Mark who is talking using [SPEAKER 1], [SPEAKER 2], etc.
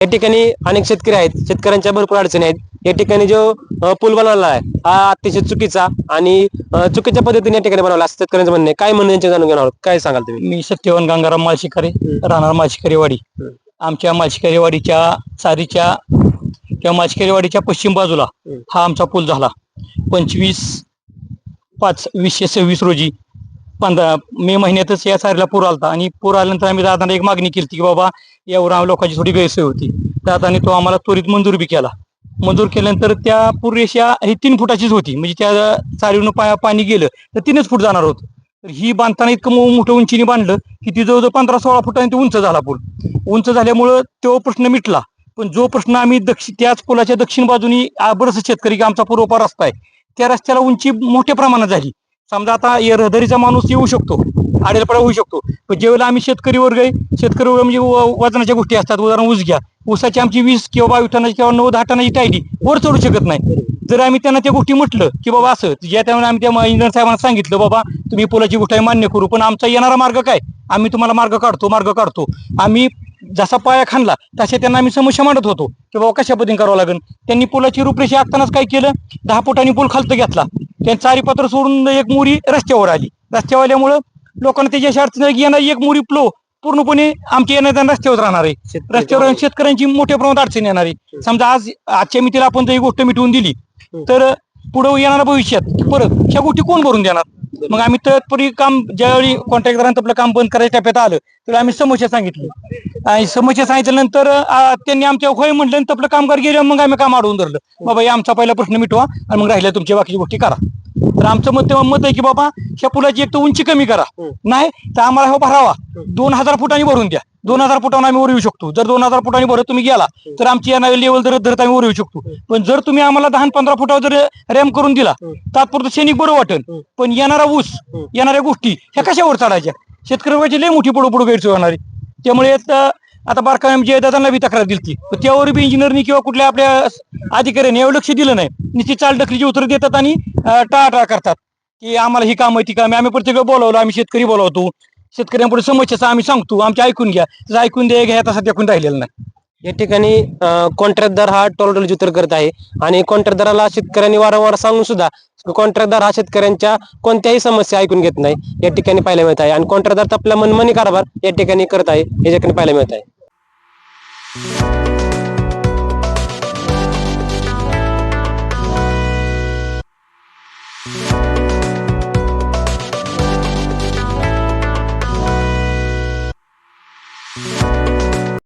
[SPEAKER 1] या ठिकाणी अनेक शेतकरी आहेत, शेतकऱ्यांच्या भरपूर अडचणी आहेत। या ठिकाणी जो पूल बनवला आहे हा अतिशय चुकीचा आणि चुकीच्या पद्धतीने या ठिकाणी बनवला असं शेतकऱ्यांचं म्हणणं आहे। काय म्हणणं यांचे जाणून घेणार आहोत, काय सांगाल तुम्ही?
[SPEAKER 2] मी सत्यवान गंगाराम माळशिकारी, राहणार माळशिकारीवाडी। आमच्या माळशिकारीवाडीच्या चारीच्या किंवा माळशिकारीवाडीच्या पश्चिम बाजूला हा आमचा पूल झाला 25/5/2026 रोजी। 15 मे महिन्यातच या चारीला पूर आलता आणि पूर आल्यानंतर आम्ही दादांना एक मागणी केली की बाबा यावर लोकांची थोडी गैरसोय होती। दादाने तो आम्हाला त्वरित मंजूर बी केला। मंजूर केल्यानंतर त्या पूर रेषा ही 3 फुटाचीच होती, म्हणजे त्या चारीवरून पाणी गेलं तर 3च फूट जाणार होतं। तर ही बांधताना इतकं मोठं उंचीने बांधलं की ती जवळजवळ 15-16 फुटांनी उंच झाला पूल। उंच झाल्यामुळं तो प्रश्न मिटला, पण जो प्रश्न आम्ही त्याच पुलाच्या दक्षिण बाजूनी बरंच शेतकरी की आमचा पूर्वपा रस्ता आहे, त्या रस्त्याला उंची मोठ्या प्रमाणात झाली। समजा आता रहदारीचा माणूस येऊ शकतो, आडेलपडा होऊ शकतो, पण ज्यावेळेला आम्ही शेतकरी वर्ग म्हणजे वजनाच्या गोष्टी असतात, उदाहरण ऊस घ्या, ऊसाची आमची 20 किंवा 22 टनाची किंवा 9-10 टनाची टायडी वर चढू शकत नाही। जर आम्ही त्यांना त्या गोष्टी म्हटलं की बाबा असं, ज्या त्यामुळे आम्ही त्या इंजिनियर साहेबांना सांगितलं बाबा तुम्ही पुलाची गोष्ट आहे मान्य करू, पण आमचा येणारा मार्ग काय, आम्ही तुम्हाला मार्ग काढतो। आम्ही जसा पाया खाणला तसे त्यांना आम्ही समस्या मांडत होतो की बाबा कशा पद्धतीने करावं लागेल। त्यांनी पुलाची रूपरेषा आखतानाच काय केलं, 10 फुटांनी पूल खालतं घेतला, त्यांनी चारीपत्र सोडून एक मोरी रस्त्यावर आली। रस्त्यावर आल्यामुळं लोकांना त्याची अडचण येणार, एक मोरी पूर्णपणे आमच्या येण्या रस्त्यावर राहणार आहे। रस्त्यावर शेतकऱ्यांची मोठ्या प्रमाणात अडचण येणार आहे। समजा आजच्या मितीला आपण जर ही गोष्ट मिटवून दिली तर पुढे येणाऱ्या भविष्यात परत ह्या गोष्टी कोण भरून देणार? मग आम्ही तत्पूर्वी काम ज्यावेळी कॉन्ट्रॅक्टरांचं आपलं काम बंद करायच्या टप्प्यात आलं तर आम्ही समस्या सांगितली आणि समस्या सांगितल्यानंतर त्यांनी आमच्या होय म्हटलं, आपलं कामगार गेले, मग आम्ही काम अडवून धरलं बाबा आमचा पहिला प्रश्न मिटवा आणि मग राहिल्या तुमच्या बाकीच्या गोष्टी करा। तर आमचं मत आहे की बाबा ह्या पुलाची एक तर उंची कमी करा, नाही तर आम्हाला हा भरावा 2000 फुटांनी भरून द्या। 2000 फुटांना आम्ही वर येऊ शकतो। जर 2000 फुटांनी भरत तुम्ही गेला तर आमची लेवल धरत आम्ही वर येऊ शकतो। पण जर तुम्ही आम्हाला 10-15 फुटावर जर रॅम्प करून दिला तात्पुरतं सैनिक बरं वाटेल, पण येणारा ऊस येणाऱ्या गोष्टी ह्या कशावर चढायच्या? शेतकऱ्याची लय मोठी पुढे गैरसोय होणार आहे। त्यामुळे आता बारकाईने जयदादांना बी तक्रार दिली, त्यावर बी इंजिनियरनी किंवा कुठल्या आपल्या अधिकाऱ्यांनी एवढं लक्ष दिलं नाही। नुसती चाल ढकलीची उत्तर देतात आणि टाळाटाळ करतात की आम्हाला ही काम आहे ती काम आहे। आम्ही प्रत्येक बोलावलं, आम्ही शेतकरी बोलावतो, शेतकऱ्यांपुढे समस्या आम्ही सांगतो, आमचे ऐकून घ्या, ऐकून घ्या तसं ऐकून राहिलेलं नाही।
[SPEAKER 1] या ठिकाणी कॉन्ट्रॅक्टदार हा टोलटोलीची उत्तर करत आहे आणि कॉन्ट्रॅक्टदाराला शेतकऱ्यांनी वारंवार सांगून सुद्धा कॉन्ट्रॅक्टदार हा शेतकऱ्यांच्या कोणत्याही समस्या ऐकून घेत नाही, या ठिकाणी पाहायला मिळत आहे। आणि कॉन्ट्रॅक्टदार आपला मनमानी कारभार या ठिकाणी करत आहे, या ठिकाणी पाहायला मिळत आहे।